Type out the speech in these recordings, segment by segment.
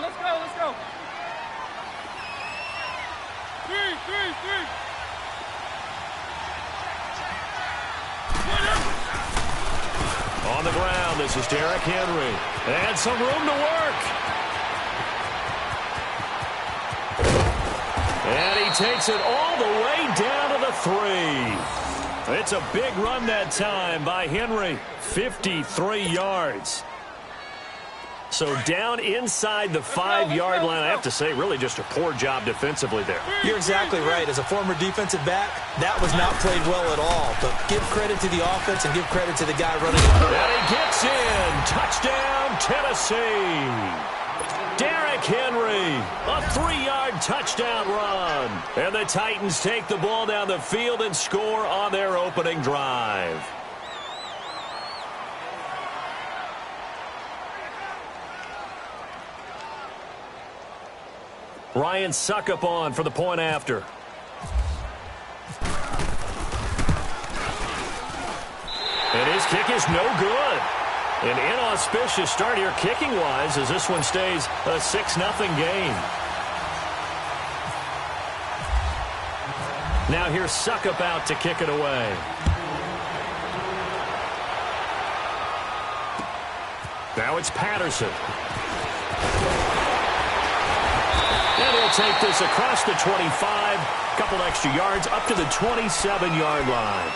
let's go. Three. On the ground, this is Derrick Henry. And some room to work. And he takes it all the way down to the 3. It's a big run that time by Henry. 53 yards. So down inside the 5-yard line. I have to say, really just a poor job defensively there. You're exactly right. As a former defensive back, that was not played well at all. But give credit to the offense and give credit to the guy running it. And he gets in. Touchdown, Tennessee. Derrick Henry, a 3-yard touchdown run. And the Titans take the ball down the field and score on their opening drive. Ryan Suckup on for the point after. And his kick is no good. An inauspicious start here kicking-wise as this one stays a 6-0 game. Now here's Suckup out to kick it away. Now it's Patterson. And he'll take this across the 25, couple extra yards up to the 27-yard line.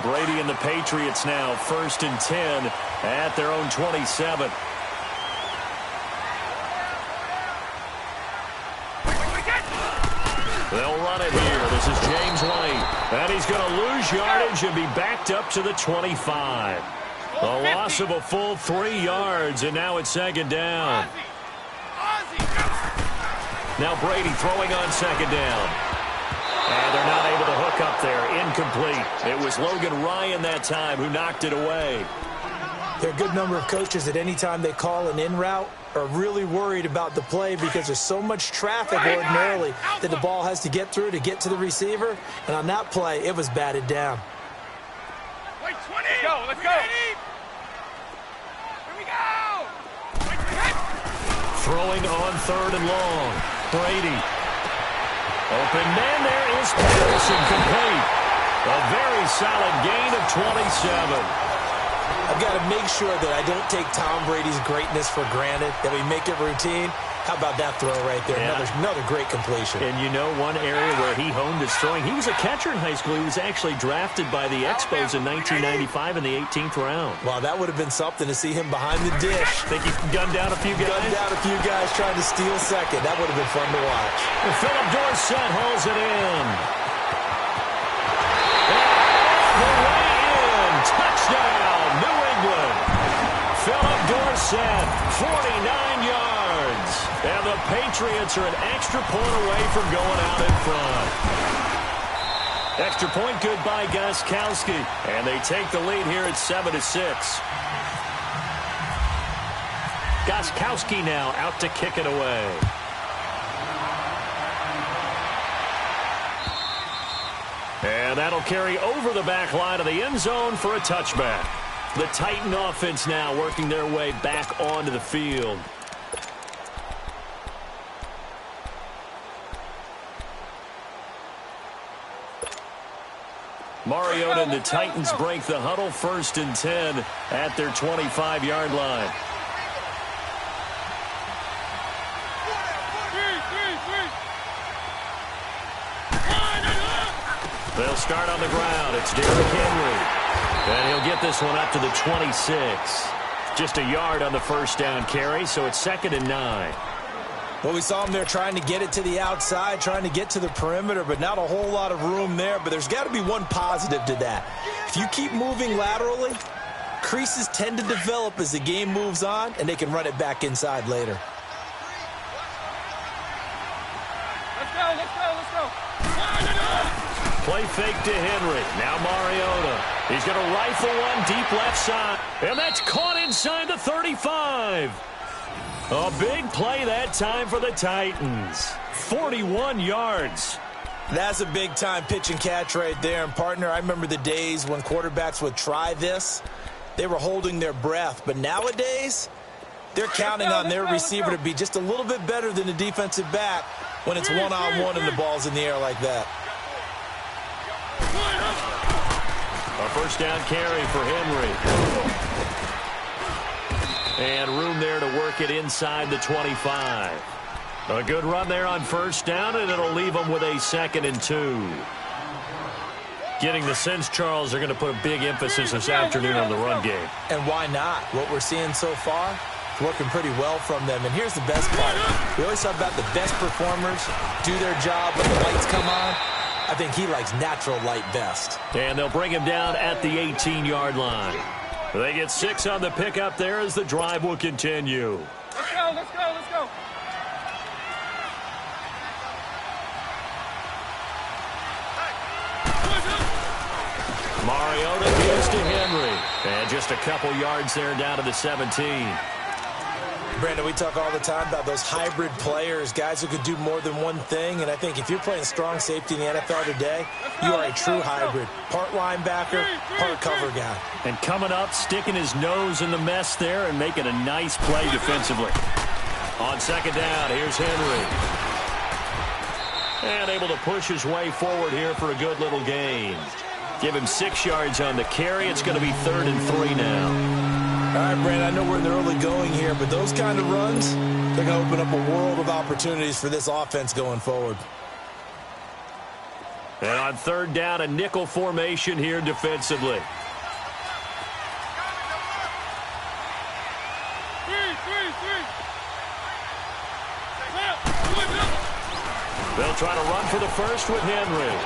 Brady and the Patriots now 1st and 10 at their own 27. They'll run it here. This is James White. And he's going to lose yardage and be backed up to the 25. A loss of a full 3 yards, and now it's 2nd down. Now Brady throwing on 2nd down. And they're not able to hook up there. Incomplete. It was Logan Ryan that time who knocked it away. There are a good number of coaches that any time they call an in route are really worried about the play because there's so much traffic ordinarily that the ball has to get through to get to the receiver. And on that play, it was batted down. Wait, 20. Let's go. Here we go. Throwing on 3rd and long. Brady. Open man, there is Patterson, complete. A very solid gain of 27. I've got to make sure that I don't take Tom Brady's greatness for granted, that we make it routine. How about that throw right there? Yeah. Another great completion. And you know one area where he honed his throwing, he was a catcher in high school. He was actually drafted by the Expos in 1995 in the 18th round. Wow, that would have been something to see him behind the dish. Think he gunned down a few guys? Gunned down a few guys trying to steal second. That would have been fun to watch. And Philip Dorsett hauls it in. The way in. Touchdown, New England. Philip Dorsett, 49 yards. And the Patriots are an extra point away from going out in front. Extra point good by Gostkowski. And they take the lead here at 7-6. Gostkowski now out to kick it away. And that'll carry over the back line of the end zone for a touchback. The Titan offense now working their way back onto the field. Mariota and the Titans break the huddle, 1st and 10 at their 25-yard line. They'll start on the ground. It's Derrick Henry. And he'll get this one up to the 26. Just a yard on the 1st down carry, so it's 2nd and 9. Well, we saw him there trying to get it to the outside, trying to get to the perimeter, but not a whole lot of room there. But there's got to be one positive to that. If you keep moving laterally, creases tend to develop as the game moves on, and they can run it back inside later. Let's go. Play fake to Henry. Now Mariota. He's going to rifle one deep left side. And that's caught inside the 35. A big play that time for the Titans. 41 yards. That's a big-time pitch and catch right there. And, partner, I remember the days when quarterbacks would try this, they were holding their breath. But nowadays, they're counting on their receiver to be just a little bit better than the defensive back when it's one-on-one and the ball's in the air like that. A first down carry for Henry. And room there to work it inside the 25. A good run there on first down, and it'll leave them with a 2nd and 2. Getting the sense, Charles, they're going to put a big emphasis this afternoon on the run game. And why not? What we're seeing so far, it's working pretty well from them. And here's the best part. We always talk about the best performers do their job when the lights come on. I think he likes natural light best. And they'll bring him down at the 18-yard line. They get 6 on the pickup there as the drive will continue. Let's go, let's go, let's go. Mariota gives to Henry. And just a couple yards there down to the 17. Brandon, we talk all the time about those hybrid players, guys who could do more than one thing. And I think if you're playing strong safety in the NFL today, you are a true hybrid. Part linebacker, part cover guy. And coming up, sticking his nose in the mess there and making a nice play defensively. On second down, here's Henry. And able to push his way forward here for a good little gain. Give him 6 yards on the carry. It's going to be 3rd and 3 now. All right, Brandon, I know we're in the early going here, but those kind of runs, they're going to open up a world of opportunities for this offense going forward. And on 3rd down, a nickel formation here defensively. They'll try to run for the first with Henry.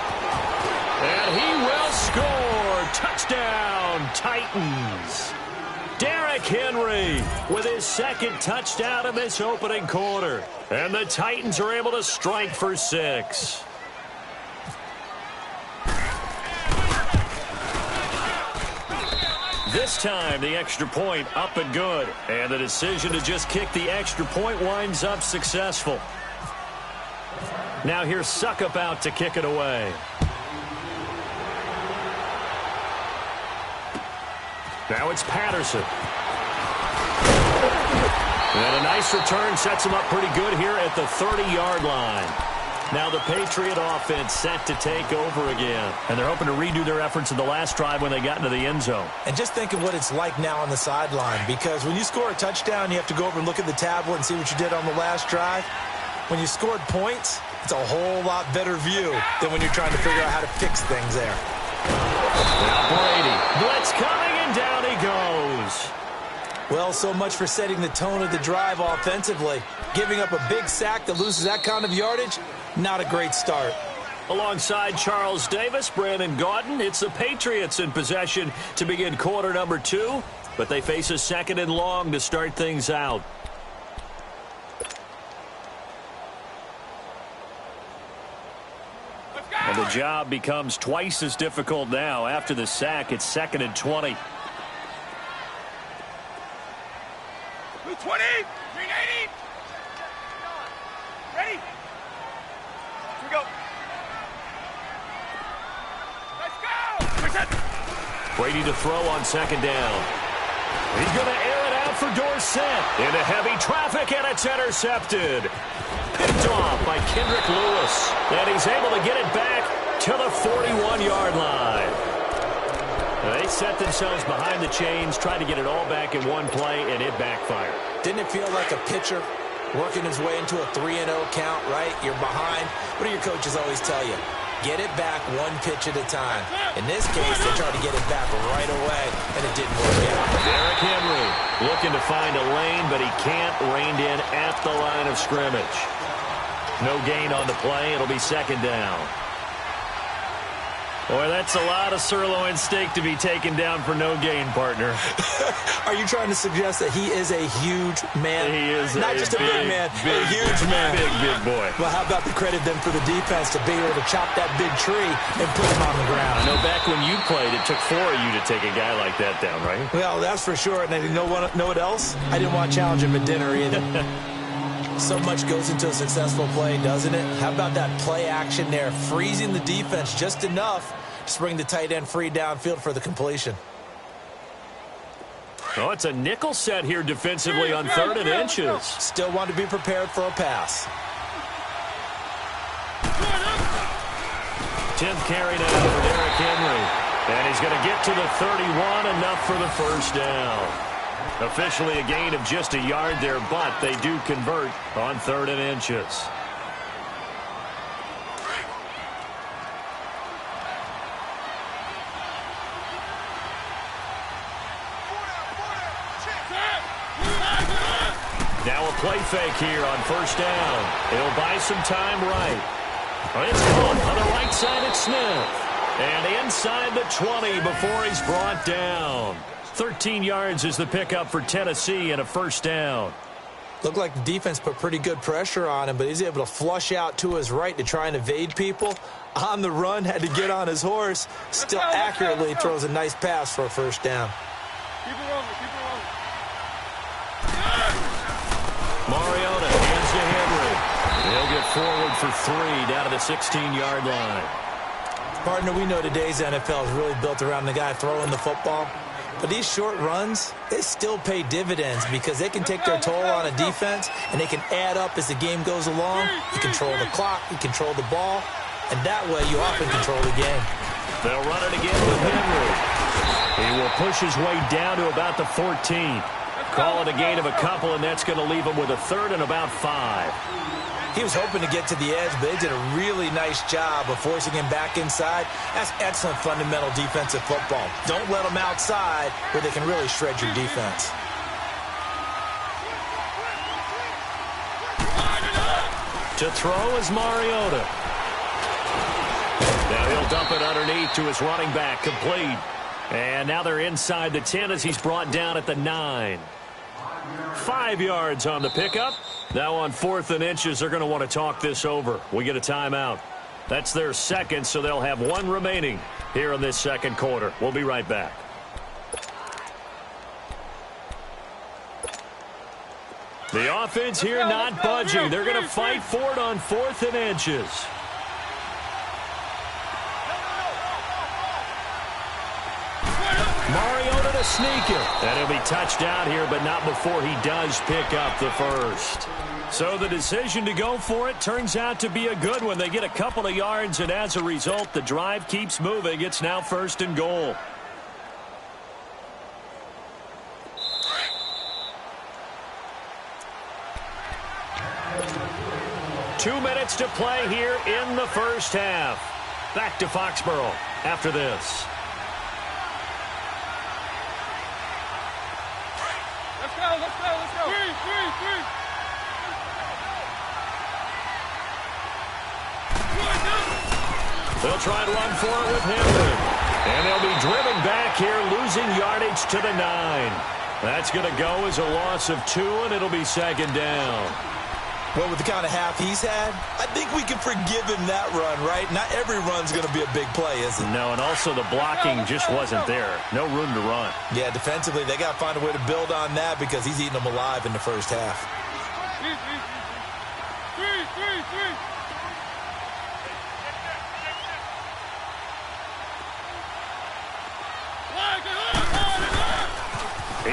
And he will score. Touchdown, Titans. Derrick Henry with his 2nd touchdown in this opening quarter. And the Titans are able to strike for 6. This time, the extra point up and good. And the decision to just kick the extra point winds up successful. Now here's Suckup out to kick it away. Now it's Patterson. And a nice return sets him up pretty good here at the 30-yard line. Now the Patriot offense set to take over again. And they're hoping to redo their efforts in the last drive when they got into the end zone. And just think of what it's like now on the sideline, because when you score a touchdown, you have to go over and look at the tablet and see what you did on the last drive. When you scored points, it's a whole lot better view than when you're trying to figure out how to fix things there. Now Brady, blitz coming, and down he goes. Well, so much for setting the tone of the drive offensively. Giving up a big sack that loses that kind of yardage, not a great start. Alongside Charles Davis, Brandon Gaudin, it's the Patriots in possession to begin quarter number 2, but they face a 2nd and long to start things out. And the job becomes twice as difficult now. After the sack, it's 2nd and 20. 20, 380. Ready? Here we go. Let's go. Brady to throw on 2nd down. He's going to air it out for Dorsett. Into heavy traffic, and it's intercepted. Picked off by Kendrick Lewis. And he's able to get it back to the 41-yard line. They set themselves behind the chains, tried to get it all back in one play, and it backfired. Didn't it feel like a pitcher working his way into a 3-0 count, right? You're behind. What do your coaches always tell you? Get it back one pitch at a time. In this case, they tried to get it back right away, and it didn't work out. Derrick Henry looking to find a lane, but he can't. Reined in at the line of scrimmage. No gain on the play. It'll be 2nd down. Boy, that's a lot of sirloin steak to be taken down for no gain, partner. Are you trying to suggest that he is a huge man? He is not just a big man, a huge man. Big boy. Well, how about the credit then for the defense to be able to chop that big tree and put him on the ground? I know back when you played, it took 4 of you to take a guy like that down, right? Well, that's for sure. And you know what else? I didn't want to challenge him at dinner either. So much goes into a successful play, doesn't it? How about that play action there, freezing the defense just enough to bring the tight end free downfield for the completion. Oh, it's a nickel set here defensively on 3rd and inches. Still want to be prepared for a pass. 10th carry now for Derrick Henry. And he's going to get to the 31, enough for the first down. Officially a gain of just a yard there, but they do convert on 3rd and inches. Now a play fake here on 1st down. He'll buy some time right. It's caught on the right side at Smith. And inside the 20 before he's brought down. 13 yards is the pickup for Tennessee and a 1st down. Looked like the defense put pretty good pressure on him, but he's able to flush out to his right to try and evade people. On the run, had to get on his horse. Still accurately throws a nice pass for a 1st down. Keep it rolling, keep it rolling. Mariota hands to Henry. He'll get forward for 3 down to the 16-yard line. Partner, we know today's NFL is really built around the guy throwing the football. But these short runs, they still pay dividends because they can take their toll on a defense and they can add up as the game goes along. You control the clock, you control the ball, and that way you often control the game. They'll run it again with Henry. He will push his way down to about the 14. Call it a gain of a couple, and that's going to leave him with a 3rd and about 5. He was hoping to get to the edge, but they did a really nice job of forcing him back inside. That's excellent fundamental defensive football. Don't let them outside where they can really shred your defense. To throw is Mariota. Now he'll dump it underneath to his running back, complete. And now they're inside the 10 as he's brought down at the 9. 5 yards on the pickup. Now on 4th and inches, they're going to want to talk this over. We get a timeout. That's their second, so they'll have 1 remaining here in this 2nd quarter. We'll be right back. The offense here not budging. They're going to fight for it on 4th and inches. Mariota to sneak it. And he'll be touched out here, but not before he does pick up the 1st. So the decision to go for it turns out to be a good one. They get a couple of yards, and as a result, the drive keeps moving. It's now 1st and goal. Two minutes to play here in the 1st half. Back to Foxborough after this. Let's go, let's go, let's go. Three. They'll try and run for it with Henry. And they'll be driven back here, losing yardage to the 9. That's going to go as a loss of 2, and it'll be 2nd down. Well, with the kind of half he's had, I think we can forgive him that run, right? Not every run's going to be a big play, is it? No, and also the blocking just wasn't there. No room to run. Yeah, defensively, they got to find a way to build on that because he's eating them alive in the 1st half. Three.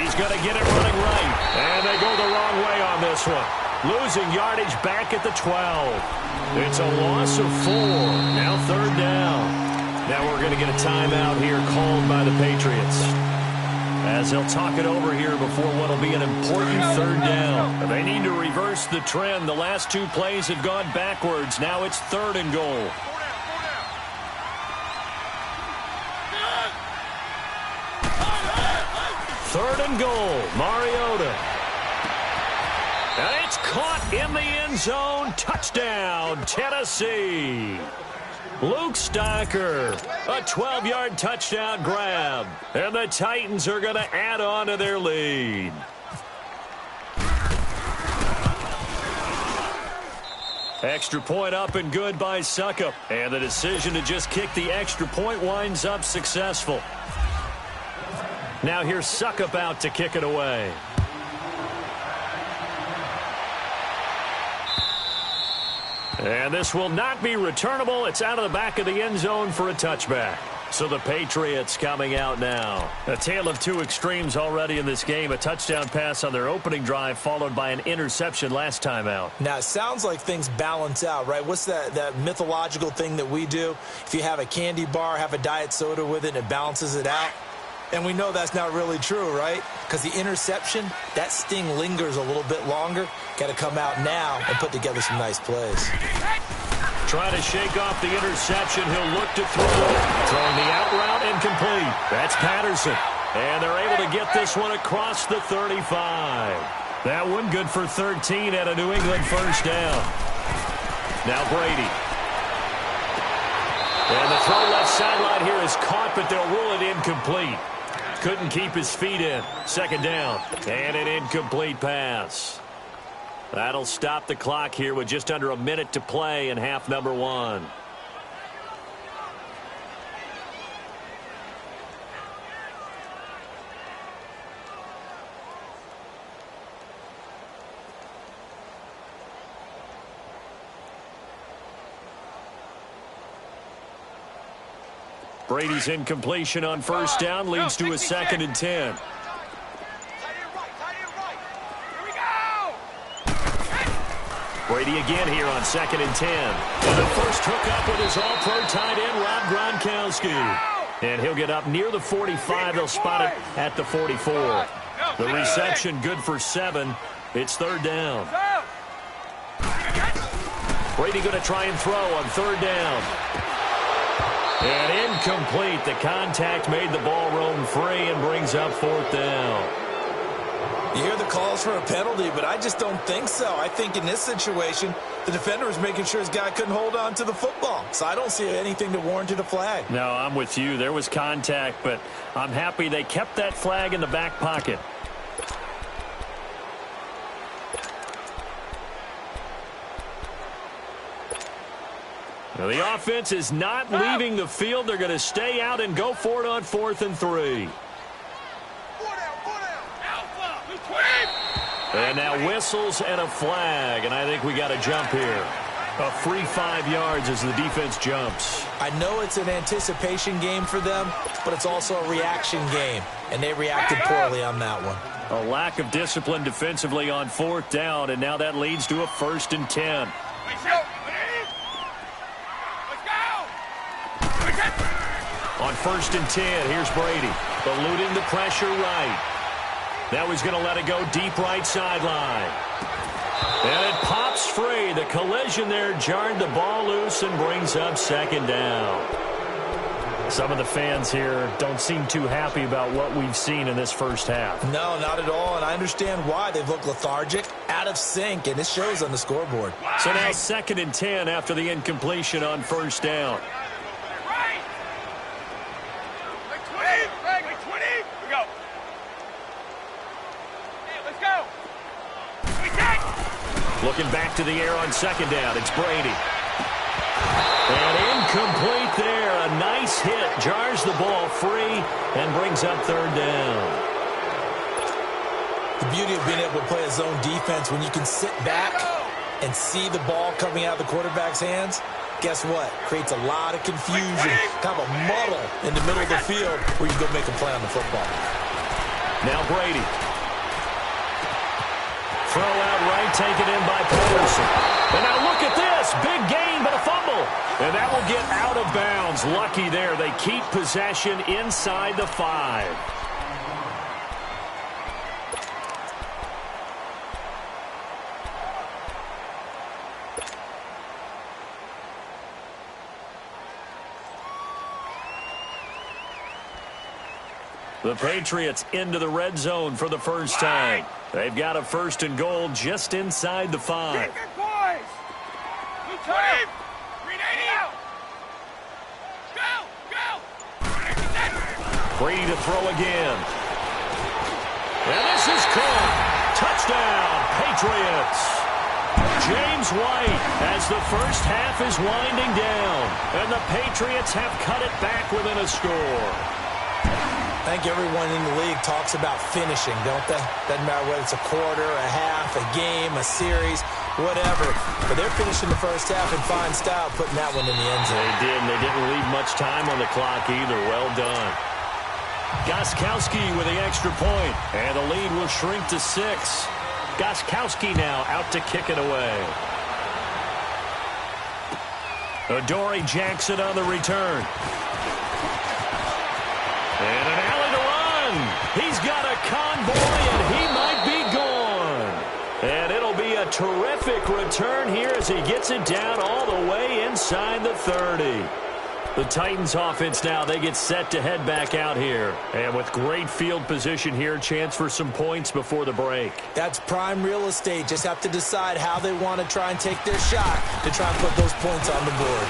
He's going to get it running right. And they go the wrong way on this one. Losing yardage back at the 12. It's a loss of 4. Now 3rd down. Now we're going to get a timeout here called by the Patriots, as they'll talk it over here before what will be an important 3rd down. They need to reverse the trend. The last 2 plays have gone backwards. Now it's 3rd and goal. Third and goal, Mariota. And it's caught in the end zone. Touchdown, Tennessee. Luke Stocker, a 12-yard touchdown grab. And the Titans are going to add on to their lead. Extra point up and good by Suckup. And the decision to just kick the extra point winds up successful. Now here's Suckup out to kick it away. And this will not be returnable. It's out of the back of the end zone for a touchback. So the Patriots coming out now. A tale of two extremes already in this game. A touchdown pass on their opening drive followed by an interception last time out. Now, it sounds like things balance out, right? What's that mythological thing that we do? If you have a candy bar, have a diet soda with it, and it balances it out. And we know that's not really true, right? Because the interception, that sting lingers a little bit longer. Got to come out now and put together some nice plays. Trying to shake off the interception. He'll look to throw. Throwing the out route incomplete. That's Patterson. And they're able to get this one across the 35. That one good for 13 at a New England first down. Now Brady. And the throw left sideline here is caught, but they'll rule it incomplete. Couldn't keep his feet in. Second down. And an incomplete pass. That'll stop the clock here with just under a minute to play in half number one. Brady's incompletion on first down leads to a 2nd and 10. Brady again here on 2nd and 10. And the first hookup with his all-pro tight end, Rob Gronkowski. And he'll get up near the 45. They'll spot it at the 44. The reception good for 7. It's third down. Brady going to try and throw on third down. And incomplete. The contact made the ball roam free and brings up fourth down. You hear the calls for a penalty, but I just don't think so. I think in this situation, the defender was making sure his guy couldn't hold on to the football. So I don't see anything that warranted a flag. No, I'm with you. There was contact, but I'm happy they kept that flag in the back pocket. Now, the offense is not leaving the field. They're going to stay out and go for it on 4th and 3. And now whistles and a flag, and I think we got a jump here. A free 5 yards as the defense jumps. I know it's an anticipation game for them, but it's also a reaction game, and they reacted poorly on that one. A lack of discipline defensively on 4th down, and now that leads to a 1st and 10. On 1st and 10, here's Brady. Eluding the pressure right. Now he's going to let it go deep right sideline. And it pops free. The collision there jarred the ball loose and brings up 2nd down. Some of the fans here don't seem too happy about what we've seen in this first half. No, not at all, and I understand why. They've looked lethargic, out of sync, and it shows on the scoreboard. So now 2nd and 10 after the incompletion on first down. Looking back to the air on 2nd down. It's Brady. And incomplete there. A nice hit. Jars the ball free and brings up 3rd down. The beauty of being able to play a zone defense when you can sit back and see the ball coming out of the quarterback's hands, guess what? Creates a lot of confusion, kind of a muddle in the middle of the field where you go make a play on the football. Now Brady. Throw out right, taken in by Patterson. And now look at this. Big gain, but a fumble. And that will get out of bounds. Lucky there. They keep possession inside the 5. The Patriots into the red zone for the first time. They've got a 1st and goal just inside the 5. Brady to throw again. And this is caught. Touchdown, Patriots. James White as the first half is winding down. And the Patriots have cut it back within a score. I think everyone in the league talks about finishing, don't they? Doesn't matter whether it's a quarter, a half, a game, a series, whatever. But they're finishing the first half in fine style, putting that one in the end zone. They did, and they didn't leave much time on the clock either. Well done. Gostkowski with the extra point, and the lead will shrink to 6. Gostkowski now out to kick it away. Adoree Jackson on the return. And an alley to run. He's got a convoy, and he might be gone. And it'll be a terrific return here as he gets it down all the way inside the 30. The Titans offense now, they get set to head back out here. And with great field position here, chance for some points before the break. That's prime real estate. Just have to decide how they want to try and take their shot to try and put those points on the board.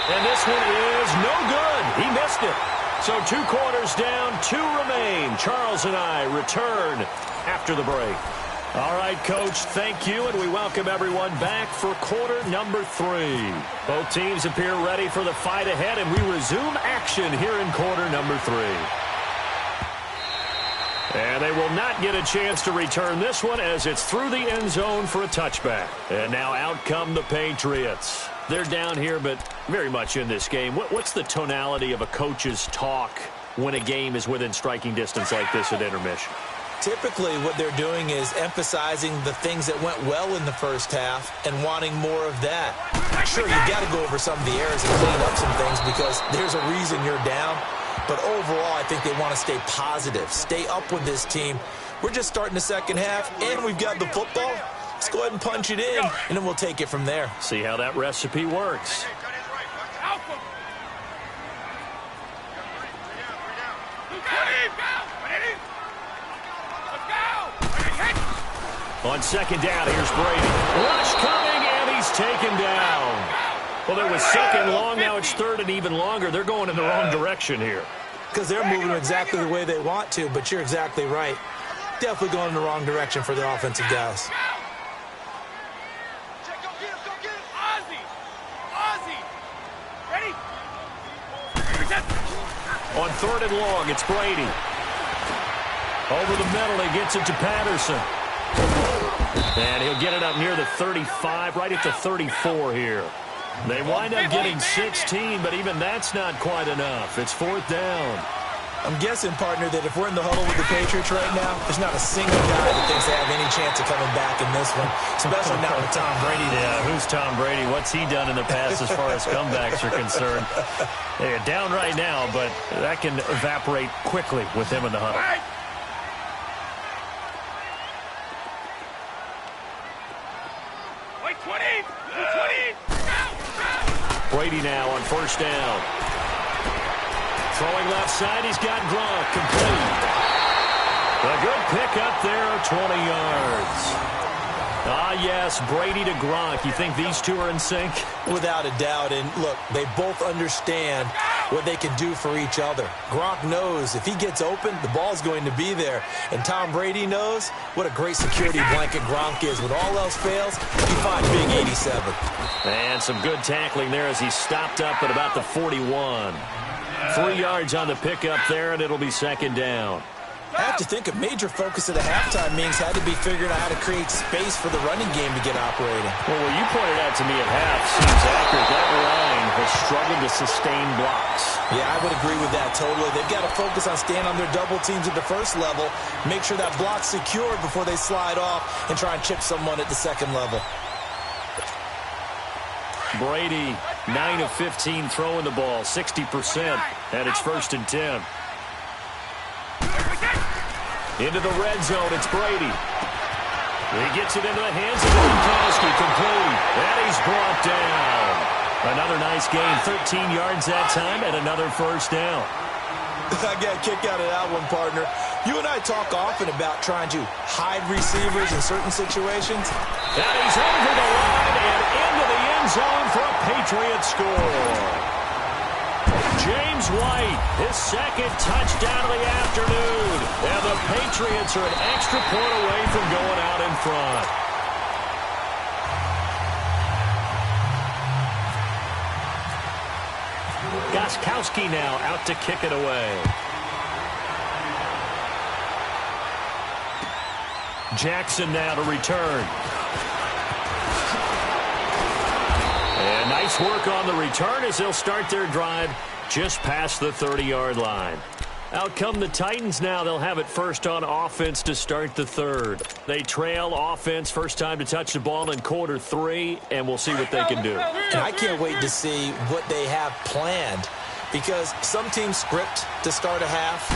And this one is no good. He missed it. So 2 quarters down, 2 remain. Charles and I return after the break. All right, Coach, thank you, and we welcome everyone back for quarter number 3. Both teams appear ready for the fight ahead, and we resume action here in quarter number 3. And they will not get a chance to return this one as it's through the end zone for a touchback. And now out come the Patriots. They're down here, but very much in this game. What's the tonality of a coach's talk when a game is within striking distance like this at intermission? Typically, what they're doing is emphasizing the things that went well in the first half and wanting more of that. Sure, you've got to go over some of the errors and clean up some things because there's a reason you're down. But overall, I think they want to stay positive, stay up with this team. We're just starting the second half, and we've got the football. Let's go ahead and punch it in, and then we'll take it from there. See how that recipe works. On second down, here's Brady. Rush coming, and he's taken down. Well, there was second long, now it's third and even longer. They're going in the wrong direction here. Because they're moving exactly the way they want to, but you're exactly right. Definitely going in the wrong direction for the offensive guys. On third and long, it's Brady. Over the middle, he gets it to Patterson. And he'll get it up near the 35, right at the 34 here. They wind up getting 16, but even that's not quite enough. It's 4th down. I'm guessing, partner, that if we're in the huddle with the Patriots right now, there's not a single guy that thinks they have any chance of coming back in this one, especially now with Tom Brady. Yeah, who's Tom Brady? What's he done in the past as far as comebacks are concerned? They're down right now, but that can evaporate quickly with him in the huddle. Brady now on first down. Throwing left side, he's got Gronk complete. A good pickup there, 20 yards. Ah, yes, Brady to Gronk. You think these two are in sync? Without a doubt. And look, they both understand what they can do for each other. Gronk knows if he gets open, the ball's going to be there. And Tom Brady knows what a great security blanket Gronk is. When all else fails, you find Big 87. And some good tackling there as he stopped up at about the 41. 3 yards on the pickup there, and it'll be second down. I have to think a major focus of the halftime meetings had to be figuring out how to create space for the running game to get operating. Well, what you pointed out to me at half seems accurate. That line has struggled to sustain blocks. Yeah, I would agree with that totally. They've got to focus on staying on their double teams at the first level, make sure that block's secure before they slide off and try and chip someone at the second level. Brady, 9 of 15 throwing the ball, 60%, and it's 1st and 10. Into the red zone, it's Brady. He gets it into the hands of Gostkowski, complete, and he's brought down. Another nice gain, 13 yards that time, and another first down. I got a kick out of that one, partner. You and I talk often about trying to hide receivers in certain situations. And he's over the line and into the end zone for a Patriot score. James White, his second touchdown of the afternoon. And the Patriots are an extra point away from going out in front. Gostkowski now out to kick it away. Jackson now to return. And nice work on the return as they'll start their drive just past the 30-yard line. Out come the Titans now. They'll have it first on offense to start the third. They trail offense first time to touch the ball in quarter 3, and we'll see what they can do. And I can't wait to see what they have planned, because some teams script to start a half.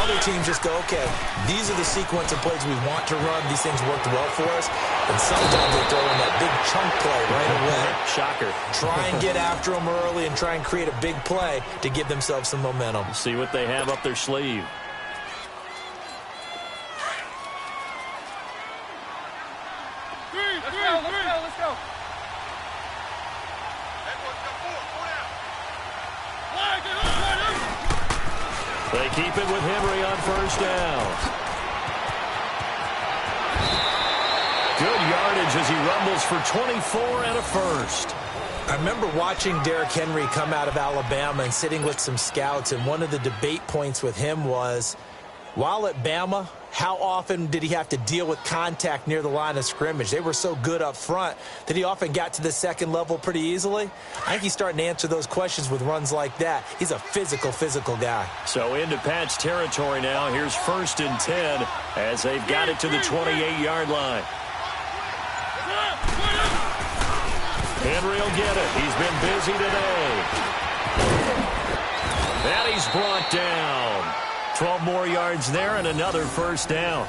Other teams just go, okay, these are the sequence of plays we want to run. These things worked well for us. And sometimes they throw in that big chunk play right away. Shocker. Try and get after them early and try and create a big play to give themselves some momentum. See what they have up their sleeve. Let's go. They keep it with Henry on first down. Good yardage as he rumbles for 24 and a first. I remember watching Derrick Henry come out of Alabama and sitting with some scouts, and one of the debate points with him was, while at Bama, how often did he have to deal with contact near the line of scrimmage? They were so good up front that he often got to the second level pretty easily. I think he's starting to answer those questions with runs like that. He's a physical guy. So into Pat's territory now. Here's 1st and 10 as they've got it to the 28-yard line. Henry will get it. He's been busy today. And he's brought down. 12 more yards there and another first down.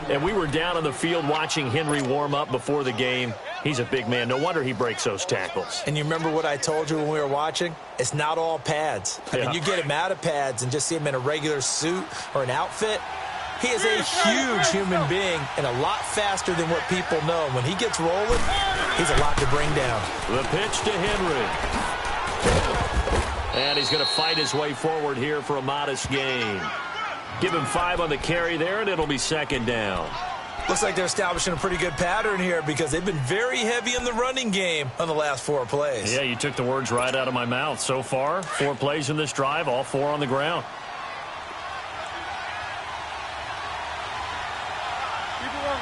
And we were down on the field watching Henry warm up before the game. He's a big man. No wonder he breaks those tackles. And you remember what I told you when we were watching? It's not all pads. I mean, you get him out of pads and just see him in a regular suit or an outfit. He is a huge human being and a lot faster than what people know. When he gets rolling, he's a lot to bring down. The pitch to Henry. And he's going to fight his way forward here for a modest gain. Give him 5 on the carry there, and it'll be 2nd down. Looks like they're establishing a pretty good pattern here because they've been very heavy in the running game on the last 4 plays. Yeah, you took the words right out of my mouth. So far, 4 plays in this drive, all 4 on the ground. Keep it rolling.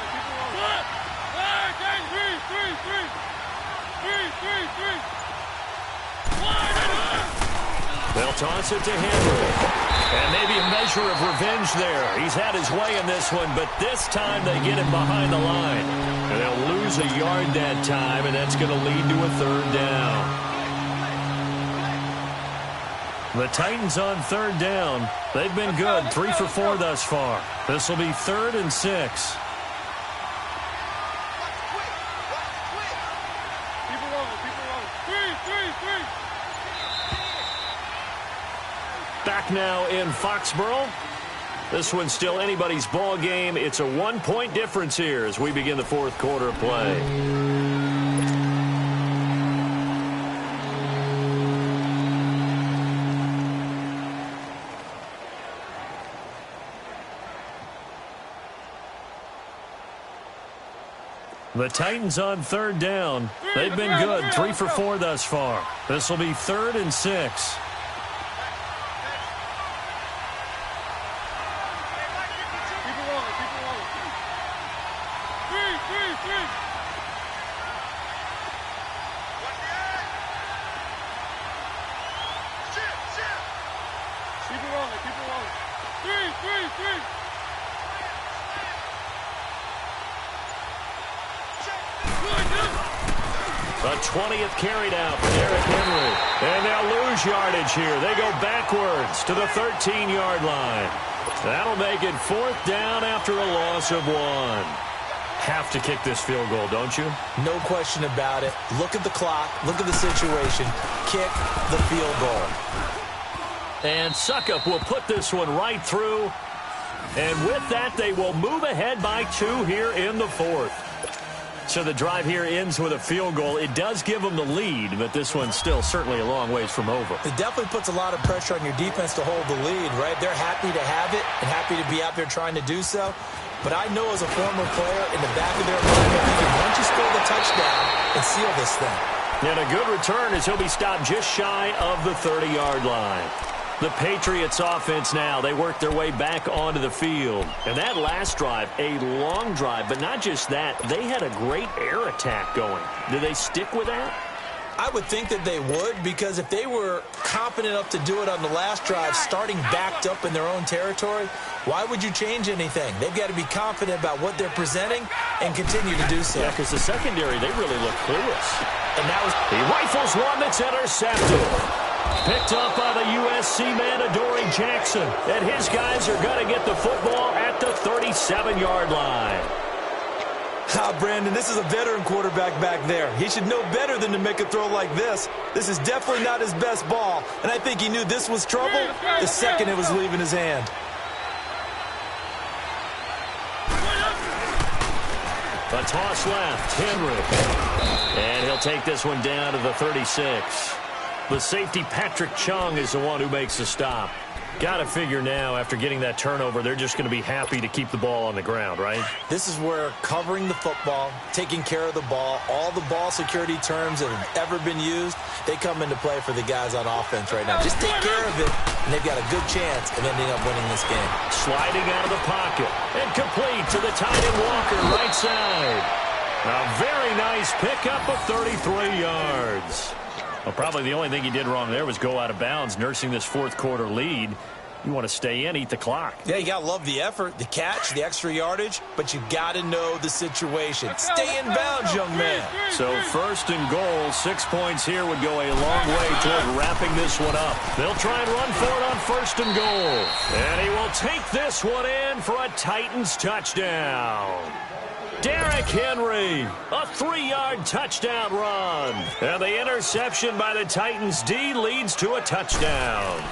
They'll toss it to Henry. And maybe a measure of revenge there. He's had his way in this one, but this time they get him behind the line. And they'll lose a yard that time, and that's going to lead to a 3rd down. The Titans on 3rd down. They've been good, 3 for 4 thus far. This will be 3rd and 6. Back now in Foxborough. This one's still anybody's ball game. It's a 1-point difference here as we begin the 4th quarter of play. The Titans on 3rd down. They've been good, 3 for 4 thus far. This will be 3rd and 6. The 20th carry down for Derrick Henry. And they'll lose yardage here. They go backwards to the 13-yard line. That'll make it 4th down after a loss of 1. Have to kick this field goal, don't you? No question about it. Look at the clock. Look at the situation. Kick the field goal. And Suckup will put this one right through. And with that, they will move ahead by 2 here in the 4th. So the drive here ends with a field goal. It does give them the lead, but this one's still certainly a long ways from over. It definitely puts a lot of pressure on your defense to hold the lead, right? They're happy to have it and happy to be out there trying to do so. But I know as a former player, in the back of their mind, they're thinking, why don't you score the touchdown and seal this thing? And a good return as he'll be stopped just shy of the 30-yard line. The Patriots offense now, they work their way back onto the field. And that last drive, a long drive, but not just that, they had a great air attack going. Do they stick with that? I would think that they would, because if they were confident enough to do it on the last drive, starting backed up in their own territory, why would you change anything? They've got to be confident about what they're presenting and continue to do so. Yeah, because the secondary, they really look clueless. And that was, he rifles one that's intercepted. Picked up by the USC man, Adoree Jackson. And his guys are going to get the football at the 37-yard line. Brandon, this is a veteran quarterback back there. He should know better than to make a throw like this. This is definitely not his best ball, and I think he knew this was trouble the second it was leaving his hand. A toss left, Henry. And he'll take this one down to the 36. The safety, Patrick Chung, is the one who makes the stop. Got to figure now, after getting that turnover, they're just going to be happy to keep the ball on the ground, right? This is where covering the football, taking care of the ball, all the ball security terms that have ever been used, they come into play for the guys on offense right now. Just take care of it, and they've got a good chance of ending up winning this game. Sliding out of the pocket and complete to the tight end Walker, right side. A very nice pickup of 33 yards. Well, probably the only thing he did wrong there was go out of bounds, nursing this fourth quarter lead. You want to stay in, eat the clock. Yeah, you got to love the effort, the catch, the extra yardage, but you got to know the situation. Stay in bounds, young man. So first and goal, 6 points here would go a long way toward wrapping this one up. They'll try and run for it on first and goal. And he will take this one in for a Titans touchdown. Derrick Henry, a 3-yard touchdown run. And the interception by the Titans D leads to a touchdown.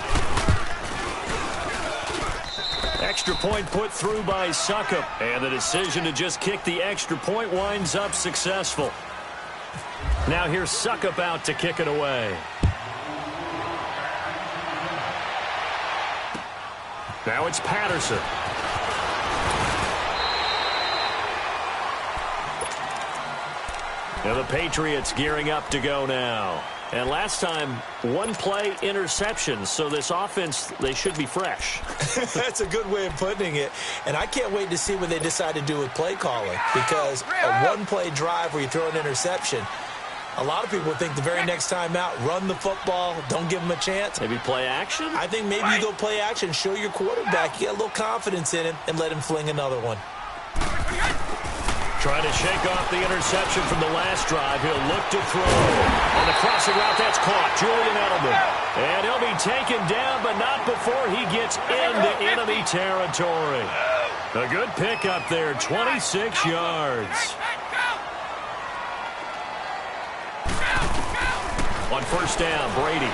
Extra point put through by Succop. And the decision to just kick the extra point winds up successful. Now here's Succop out to kick it away. Now it's Patterson. Now the Patriots gearing up to go now. And last time, one play interception. So this offense, they should be fresh. That's a good way of putting it. And I can't wait to see what they decide to do with play calling. Because a one-play drive where you throw an interception, a lot of people think the very next time out, run the football, don't give them a chance. Maybe play action? I think maybe you go play action, show your quarterback, you get a little confidence in him, and let him fling another one. Trying to shake off the interception from the last drive. He'll look to throw. On the crossing route, that's caught. Julian Edelman. And he'll be taken down, but not before he gets into enemy territory. A good pickup there, 26 yards. On first down, Brady.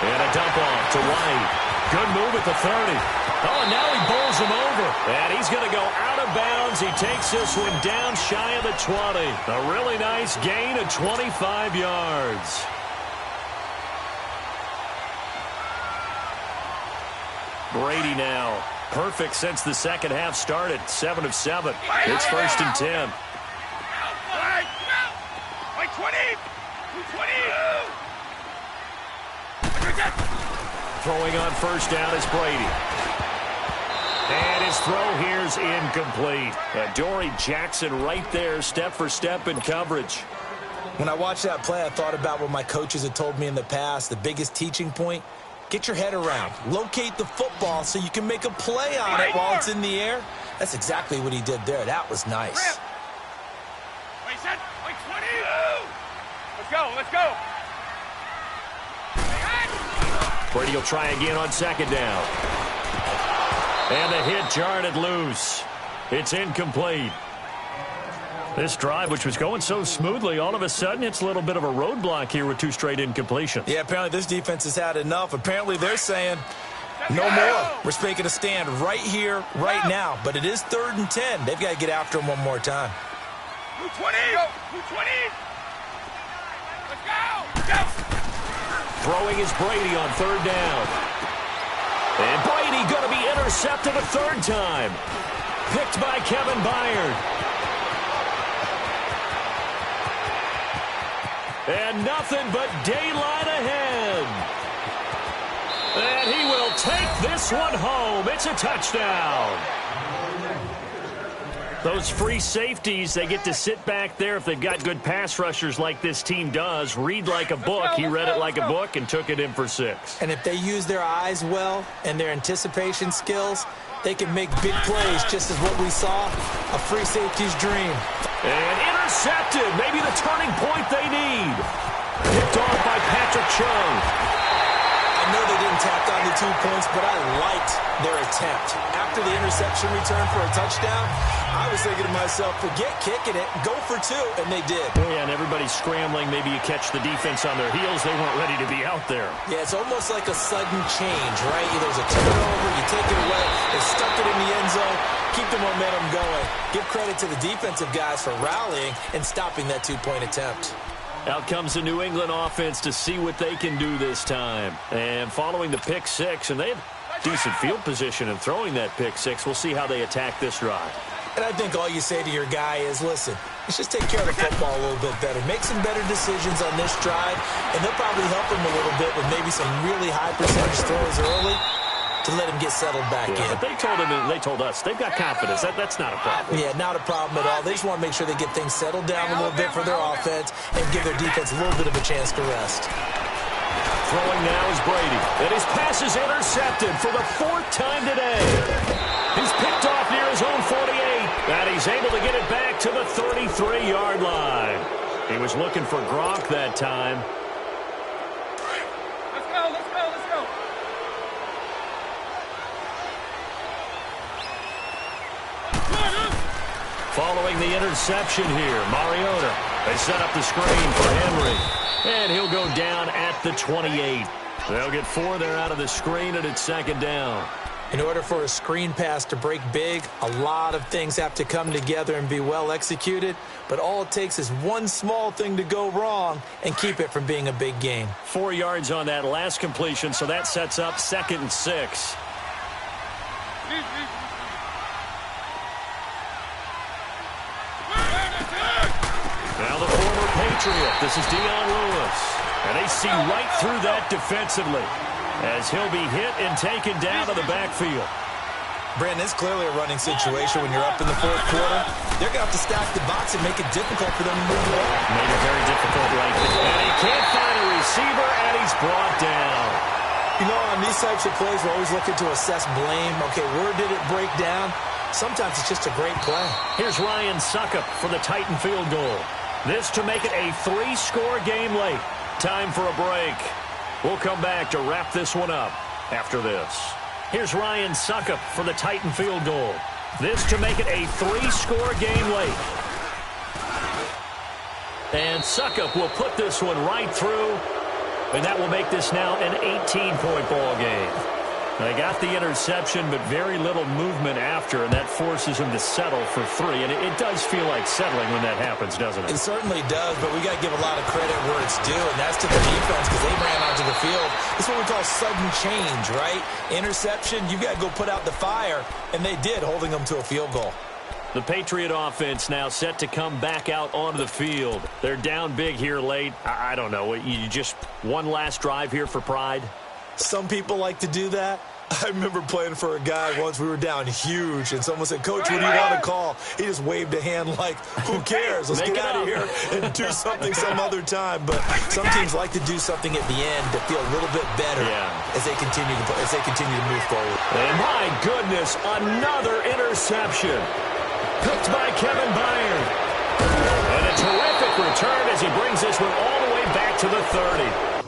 And a dump off to White. Good move at the 30. Oh, and now he bowls him over. And he's going to go out of bounds. He takes this one down shy of the 20. A really nice gain of 25 yards. Brady now. Perfect since the second half started. 7 of 7. It's first and 10. Like 20. 20. Throwing on first down is Brady. And his throw here's incomplete. Adoree Jackson right there, step for step in coverage. When I watched that play, I thought about what my coaches had told me in the past. The biggest teaching point, get your head around. Locate the football so you can make a play on it while it's in the air. That's exactly what he did there. That was nice. Wait, set. Like 20. Let's go. Let's go. Brady will try again on second down. And the hit jarred it loose. It's incomplete. This drive, which was going so smoothly, all of a sudden it's a little bit of a roadblock here with 2 straight incompletions. Yeah, apparently this defense has had enough. Apparently they're saying, no more. We're making a stand right here, right now. But it is 3rd and 10. They've got to get after him one more time. 20. 20. Let's go. Go. Throwing is Brady on third down. And Brady going to be intercepted a 3rd time. Picked by Kevin Byard. And nothing but daylight ahead. And he will take this one home. It's a touchdown. Those free safeties, they get to sit back there if they've got good pass rushers like this team does. Read like a book. He read it like a book and took it in for 6. And if they use their eyes well and their anticipation skills, they can make big plays, just as what we saw, a free safety's dream. And intercepted. Maybe the turning point they need. Picked off by Patrick Chung. I know they didn't tack on the 2 points, but I liked their attempt. After the interception return for a touchdown, I was thinking to myself, forget kicking it, go for 2, and they did. Yeah, and everybody's scrambling. Maybe you catch the defense on their heels. They weren't ready to be out there. Yeah, it's almost like a sudden change, right? There's a turnover, you take it away, they stuck it in the end zone, keep the momentum going. Give credit to the defensive guys for rallying and stopping that 2-point attempt. Out comes the New England offense to see what they can do this time. And following the pick 6, and they have decent field position in throwing that pick 6. We'll see how they attack this drive. And I think all you say to your guy is, listen, let's just take care of the football a little bit better. Make some better decisions on this drive, and they'll probably help him a little bit with maybe some really high percentage throws early to let him get settled back in. But they told him, and they told us, they've got confidence. That's not a problem. Yeah, not a problem at all. They just want to make sure they get things settled down a little bit for their offense and give their defense a little bit of a chance to rest. Throwing now is Brady. And his pass is intercepted for the 4th time today. He's picked off near his own 48. And he's able to get it back to the 33-yard line. He was looking for Gronk that time. Let's go, let's go, let's go. Following the interception here, Mariota. They set up the screen for Henry. And he'll go down at the 28. They'll get 4 there out of the screen, and it's 2nd down. In order for a screen pass to break big, a lot of things have to come together and be well executed. But all it takes is one small thing to go wrong and keep it from being a big gain. 4 yards on that last completion, so that sets up 2nd and 6. Now the former Patriot. This is Dion Lewis. And they see right through that defensively as he'll be hit and taken down to the backfield. Brandon, it's clearly a running situation when you're up in the 4th quarter. They're going to have to stack the box and make it difficult for them to move the ball. Made it very difficult right there. And he can't find a receiver, and he's brought down. You know, on these types of plays, we're always looking to assess blame. Okay, where did it break down? Sometimes it's just a great play. Here's Ryan Suckup for the Titan field goal. This to make it a 3-score game late. Time for a break. We'll come back to wrap this one up after this. Here's Ryan Suckup for the Titan field goal. This to make it a 3-score game late. And Suckup will put this one right through, and that will make this now an 18-point ball game. They got the interception, but very little movement after, and that forces him to settle for 3. And it does feel like settling when that happens, doesn't it? It certainly does, but we got to give a lot of credit where it's due, and that's to the defense because they ran onto the field. It's what we call sudden change, right? Interception, you got to go put out the fire, and they did, holding them to a field goal. The Patriot offense now set to come back out onto the field. They're down big here late. I don't know. You just one last drive here for pride? Some people like to do that. I remember playing for a guy once. We were down huge, and someone said, "Coach, what do you want to call?" He just waved a hand like, "Who cares? Let's get out of here and do something some other time." But some teams like to do something at the end to feel a little bit better as they continue to move forward. And my goodness, another interception. Picked by Kevin Byard. And a terrific return as he brings this one all the way back to the 30.